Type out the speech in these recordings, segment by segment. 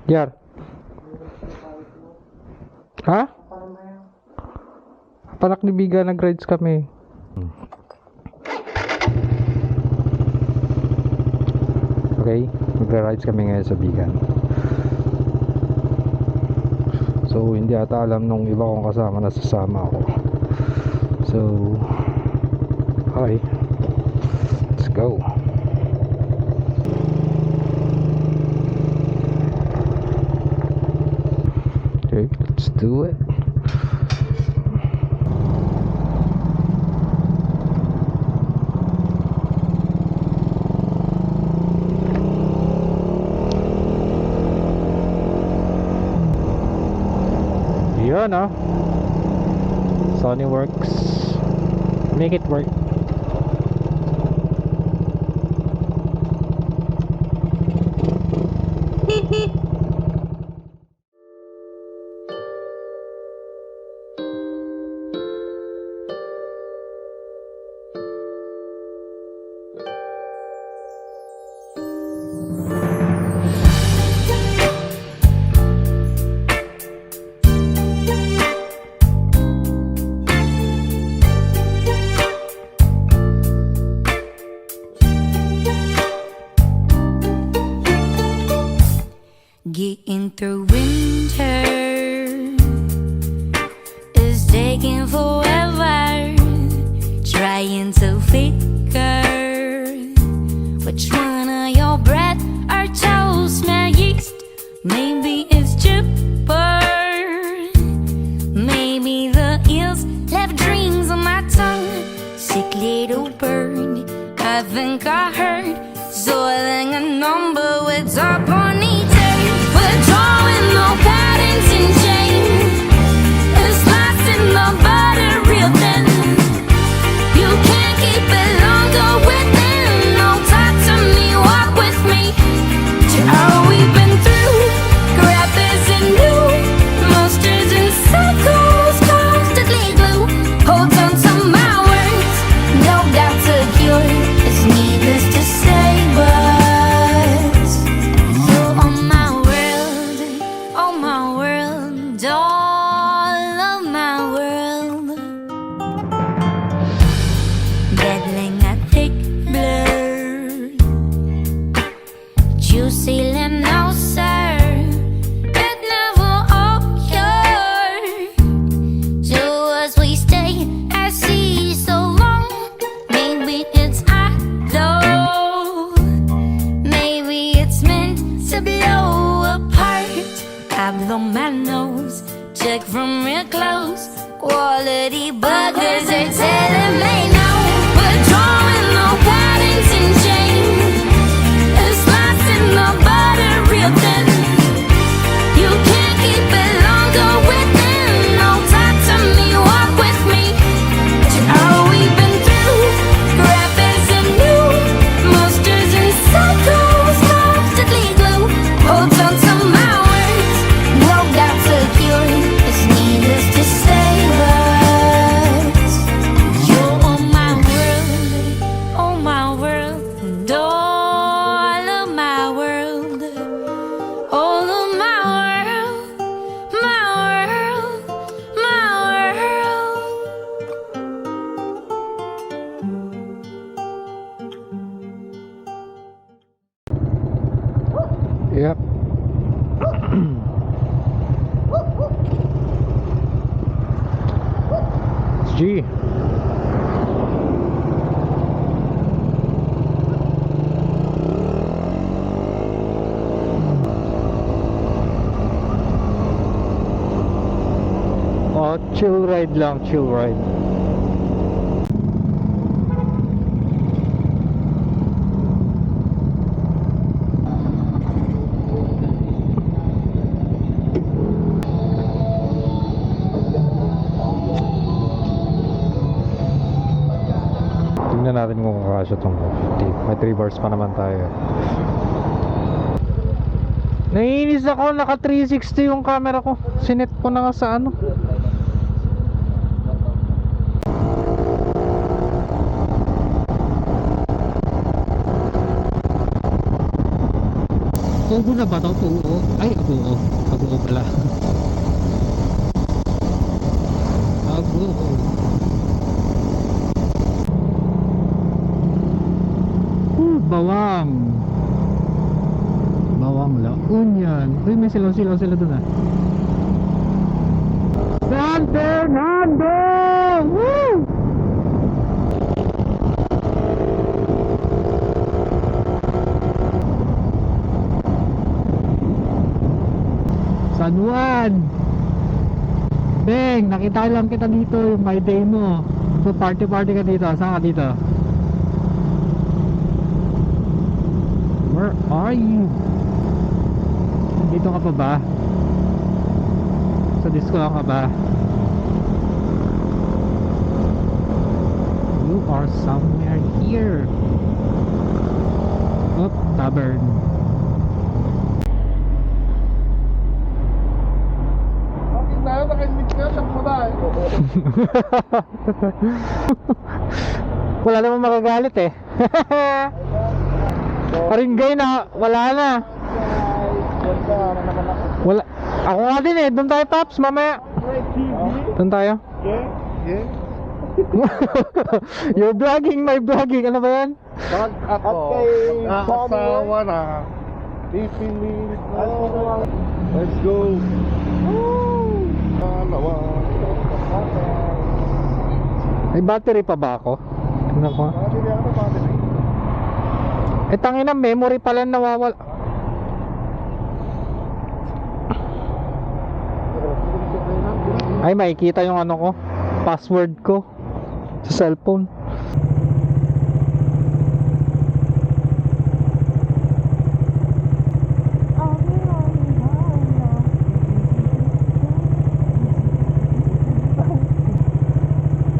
Jar. Ha? Panak ni Biga, nag-rides kami. Okay, magra-rides kami ngayon sa Bigan. So, hindi ata alam nung iba kong kasama na sasama ako. So, okay. Let's go. Okay, let's do it. Yun ah. Sony works. Make it work. Getting through winter is taking forever. Trying to figure which one of your breath or toes smell yeast. Maybe it's chipper. Maybe the eels left dreams on my tongue. Sick little bird, I think I heard soiling a number with our ponytail. We're drawing no patterns in chains. It's lost in the butter real thin. You can't keep it longer within. No, talk to me, walk with me to all we've been through. Grab is and new monsters and cycles constantly glue. Hold on to my words, no doubt to cure. It's needless to say, but you're on my world, all of my world. Battling a thick blur, juicy lemnoser, it never occurred to us. We stay at sea so long. Maybe it's I know. Maybe it's meant to blow apart. I blow my nose, check from real close. Quality buggers are telling me no. We're drawing no patterns in chains. It's lost in the butter real thin. You can't keep it longer within. No, talk to me, walk with me to all we've been through. Graphics and new monsters and cycles constantly glue. Hold on to my words, no doubt to cure. It's needless to say, but you're on my world, and all of my world, all of my world, my world, my world. Yep. It's G. Oh, chill ride lang, chill ride. Tingnan natin kung kakasya itong 50. May 3 bars pa naman tayo. Naiinis ako, naka 360 yung camera ko. Sinet ko na nga sa ano. Pugo na ba to? Pugo? Ay, Abuo. Abuo pala. Abuo. Bawang. Bawang Laon yan. Uy, may silaw-silaw sila dun ah. San Fernando! Woo! San Juan! Beng, nakita lang kita dito yung my day mo. So party ka dito. Saan ka dito? Where are you? Dito ka pa ba? Sa disco lang ka ba? You are somewhere here. Oh, tavern. Bakit tayo naka-meet ka? Saan mo ba? Wala namang magagalit eh. Paringgay na, wala na. Wala. Ako nga din eh, doon tayo Paps, mamaya. Doon tayo. Yeah. You're vlogging, my vlogging, ano ba yan? Pag ako, mag-aasawa na, pipilit na. Let's go. Dalawa. May battery pa ba ako? Tingnan ko. Battery ano battery? Eh tangin na, memory pala nawawala. Ay, makikita yung ano ko, password ko sa cellphone.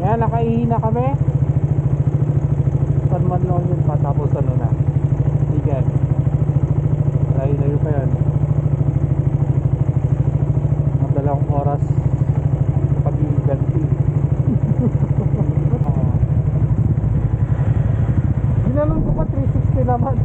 Yan, nakaihina kami. San man lang yun pa, tapos ano na, Bigan. Layo-layo pa yan. Ang dalawang oras pag-iiganti. Ginalong ko pa 360 naman.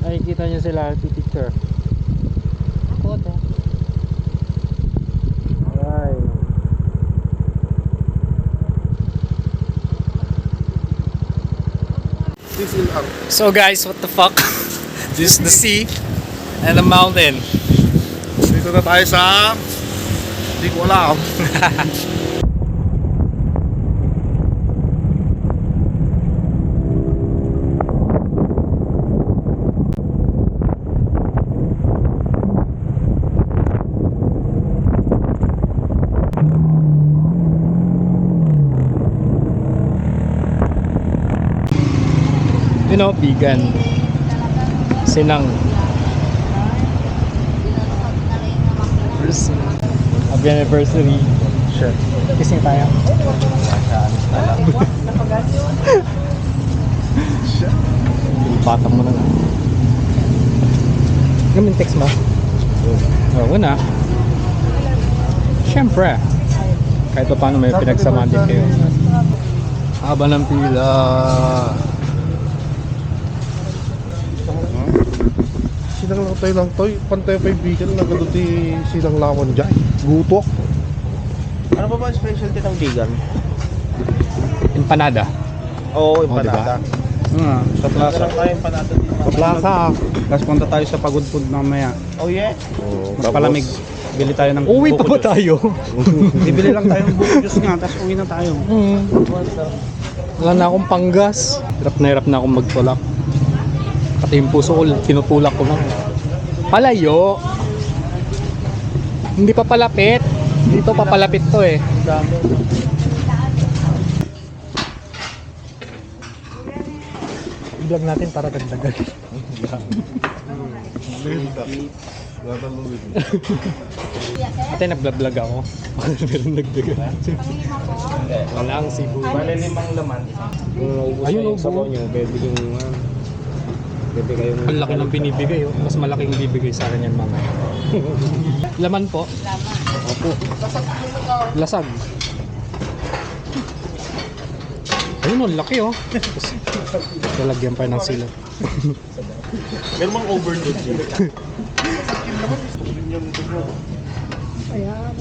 Nakikita nyo sila picture. Photo. Ay. This is our So guys, what the fuck? This is the sea and the mountain. dito na tayo sa hindi ko alam. You know, vegan. Sinang. Happy anniversary. Shit. Kissing tayo. Patang mo na nga. Gamin text mo. Oo na. Siyempre. Kahit pa paano may pinagsamahan din kayo. Haba ng pila. Silang lang tayo lang toy. Pantay kaibigan. Nagaluti silang lawan dyan. Gutok. Ano ba ba ang specialty ng vegan? Empanada. Oo, empanada. Sa plaza. Meron tayo empanada dito. Sa plaza, tapos punta tayo sa Pagod Food mamaya. Oh yeah? Mas palamig. Bili tayo ng Uwi pa ba buko juice. tayo? Bibili lang tayo ng buko juice nga, tapos uwi na tayo. Wala na akong panggas. Hirap na akong magtulak. Pati yung puso ko, tinutulak ko lang. Palayo. Hindi pa palapit. Dito pa palapit to eh. I-vlog natin para dagdagan. Ate, nag-vlog ako. Meron nagdagan. Wala ang sibo. Bale 5 laman. Kung naubos Ayun, na yung oh, sabaw nyo, pwede kayong Ang laki ng binibigay oh. Mas malaking bibigay sa akin yan mamaya. Laman po. Opo. Lasag. Ayun oh, laki oh. Tapos, lalagyan pa ng silot. Meron mang overload dito.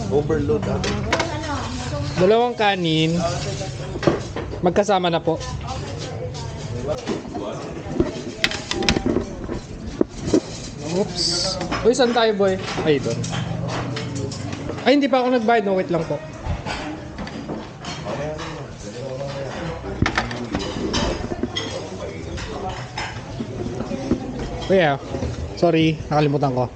Overload ah. Dalawang kanin. Magkasama na po. Oops. Uy, saan tayo boy? Ay, doon. Ay, hindi pa ako nagbayad. No, wait lang po. Kuya, sorry, nakalimutan ko.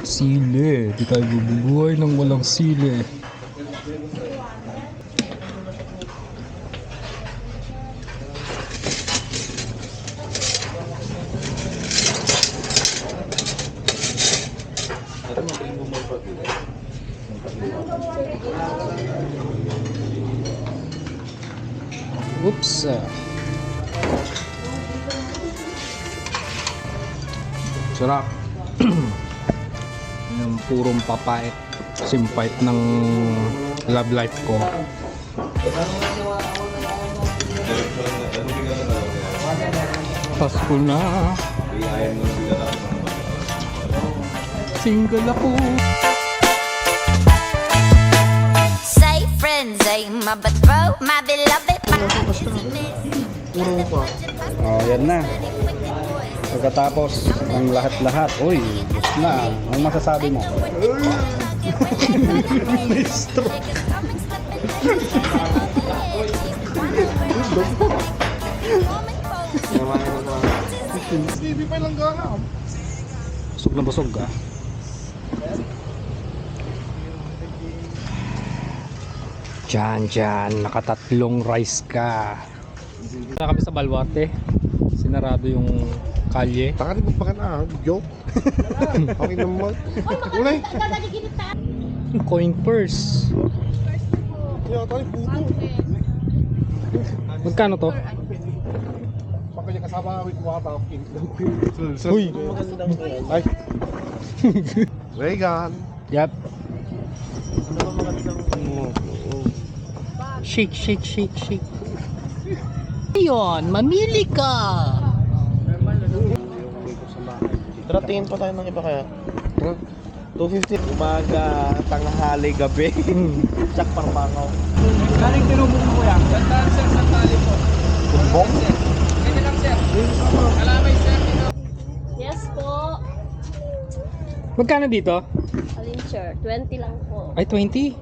Sili, di tayo bubuhay ng walang sili. Oops. Sarap. Yung purong papait. Simpait ng love life ko. Pasko na. Single ako. Say friends, say my betrothed, my beloved, my Oh, yan na. Pagkatapos ng lahat-lahat, uy, gusto na. Anong masasabi mo? Busog na busog ah. Diyan, nakatatlong rice ka. Na kami sa Baluarte. Sinarado yung kalye. Takari mo pa ka na. Joke. Okay naman. Ulay. Coin purse. Kaya tayo puto. Magkano to? Pagkaya kasama with wata. Uy! Ay. Vegan. Yep. Shake. Ayun, mamili ka! Tara, tingin pa tayo ng iba kaya. 250 umaga, tanghali, gabi. Tsak parmangaw. Galing tinubog mo yan. Sandaan sir, sandali po. Kumbong? Pwede lang sir. Kalamay sir. Yes po. Magkano dito? Alin sir? 20 lang po. Ay, 20?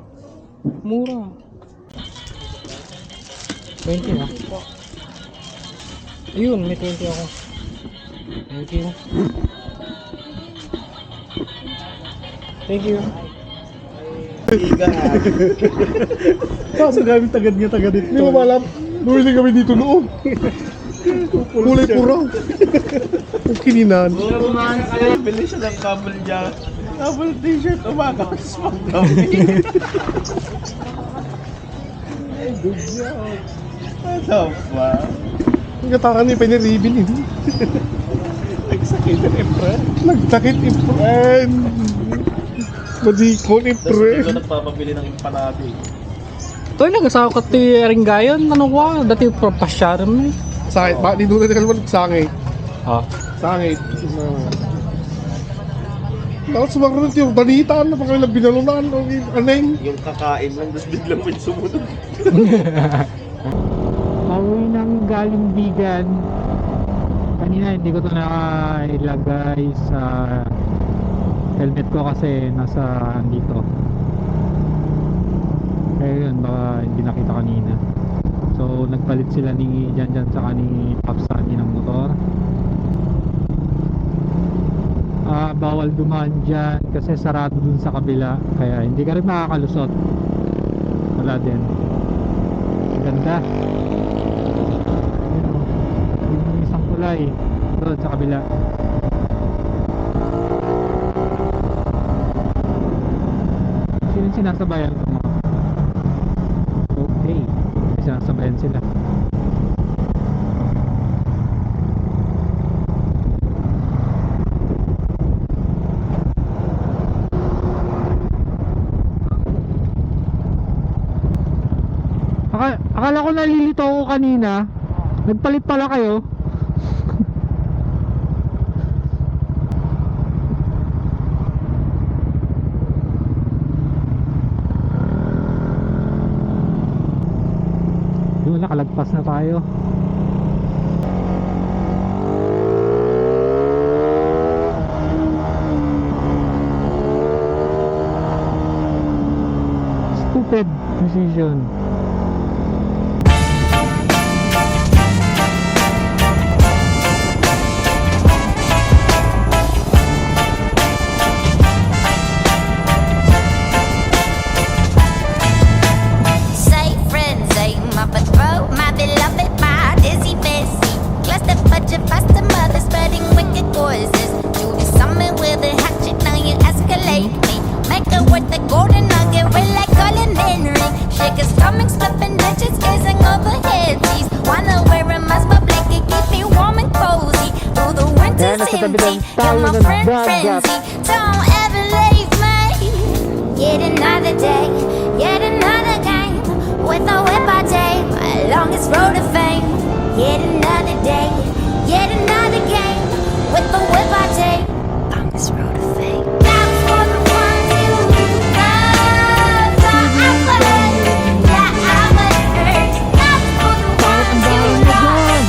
Mura. 20 na. Ayun, may 20 ako. Thank you. Thank you. Kaso gamit tagad dito. Hindi mo alam. Bumili kami dito noon. Kulay pura. Ang kininan. Bili siya ng couple niya. Couple t-shirt, umaga. Smart gabi. Ano ba? Ang katakan niya pa ni Ribbon. Sakit na Efren. Nagsakit Efren. Madikon Tapos Efren. dito nagpapabili ng empanado eh. Ito yung nagasawa ko ti Ringgayon. Ano ko? Dati pasyar mo eh. Sakit ba? Di doon na kalman sangit. Ah. Sangit. Tapos sumakarot yung balitaan na pa kami na binalunan. Aneng. Yung kakain lang, tapos biglang may sumunod. Pauwi ng galing Bigan. Kanina hindi ko to nakailagay sa helmet ko kasi nasa dito. Kaya yun, baka hindi nakita kanina. So nagpalit sila ni Janjan saka ni Pops Sunny ng motor. Bawal dumaan dyan kasi sarado dun sa kabila. Kaya hindi ka rin makakalusot. Wala din. Ganda. Yung isang kulay doon sa kabila. Sino sinasabayan ko mo? Okay, sinasabayan sila. Akala ko nalilito ako kanina. Nagpalit pala kayo. Yun, nakalagpas na tayo. Stupid decision. Say friends, say my patrol, my beloved, my dizzy fancy. Cluster budget, faster mother, spreading wicked voices. Do the summon with a hatchet, now you escalate me. Make it with the golden nugget, real like Colin Henry. Shake his stomach, flipping digits, gazing overhead. Please wanna wear a mask, but blanket, keep me warm and cozy. Through the winter's empty, you're my friend frenzy. Don't ever leave me. Yet another day, yet another game. With a whip I take, my longest road to fame. Yet another day, yet another game. With the whip I take, longest road to fame. Now for the ones you love, forever. Yeah, I would hurt. Now for the ones you love,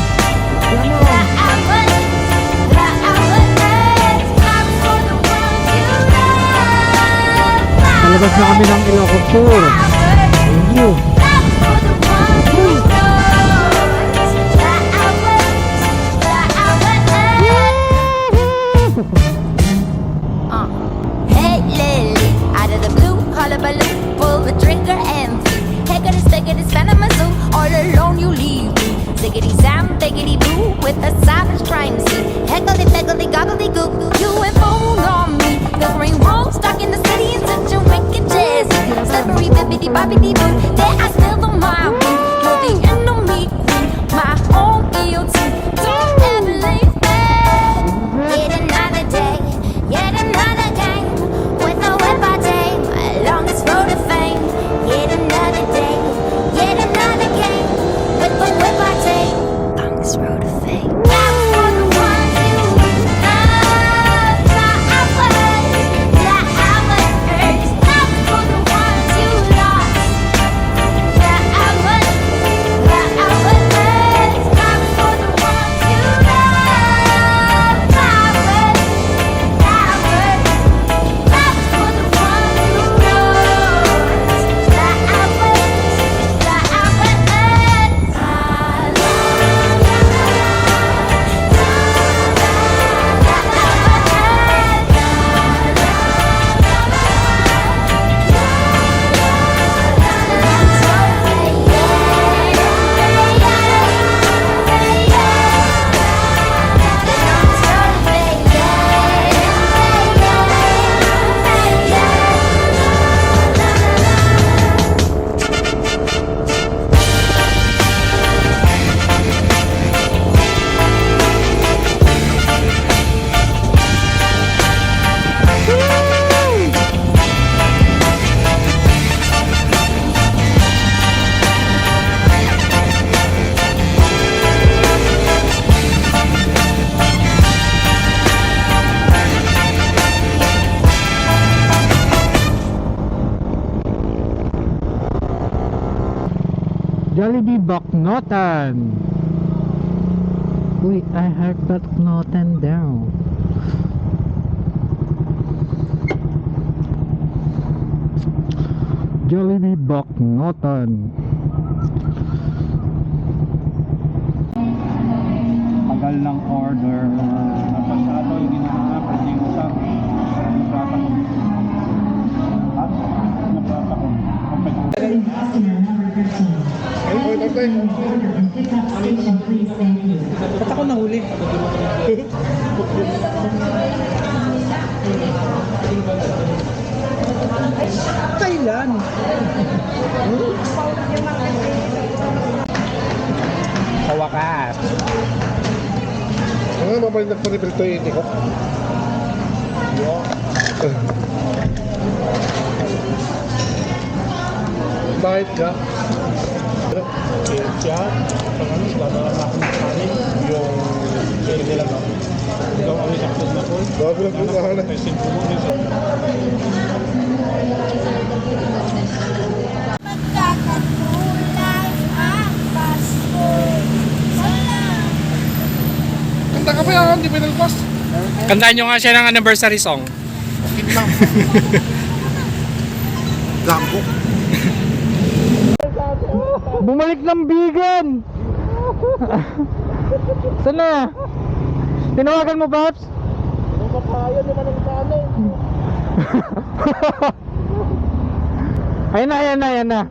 forever. Yeah, I would hurt. Now for the ones you love. Palabas na kami ng Ilocos Sur. Thank you. Hey Lily, out of the blue, hullabaloo, pull the trigger and flee. Heckity stickity, spend my zoo, all alone you leave me. Ziggity zam, biggity boo, with a savage crime scene. Heckledy peckledy goggledy goo, you and phone on me. The green road stuck in the city in such a wicked jazzy. Slippery bibbity bobbity boo, there I still don't mind me. You're the enemy queen, my own guillotine. Don't ever leave me. Yet another day, yet another game. With a whip I take, my longest road to fame. Yet another day, yet another game. With the whip I take, longest road to fame. Now for the ones you love, forever. Yeah, I would hurt. Now for the ones you lost, yeah, I would Jollibee Baknotan. Uy, I heard Baknotan down. Jollibee Baknotan. Tagal ng order. Napasado yung ginahanap. Hindi mo sa naprata ko. At naprata ko. Ay, tatay. Ba't ako nahuli? Thailand. Sa wakas. Ang nga, mapalit na panibil to yung ko. Bakit ka? Siya, pag-amis, dadala na ako ng kanin. Yung share nila ba? Ikaw kami saktos na po. Bago lang po kahalan. Testing po muna sa... Magkakatulad ang Pasko. Kanta ka pa yan, di pinalpas. Kantaan nyo nga siya ng anniversary song. Lambo. Bumalik ng bigan. Saan na? Tinawagan mo, Paps? Ayan na, ayan na, ayan na.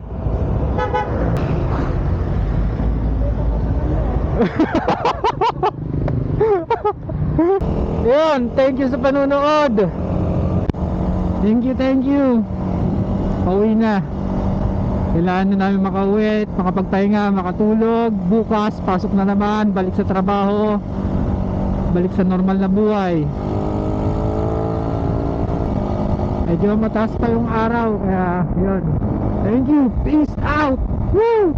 Yun, thank you sa panunood. Thank you. Pauwi na. Kailangan na namin makauwi at makapagpahinga, makatulog. Bukas, pasok na naman, balik sa trabaho, balik sa normal na buhay. Medyo mataas pa yung araw, kaya yun. Thank you, peace out. Woo!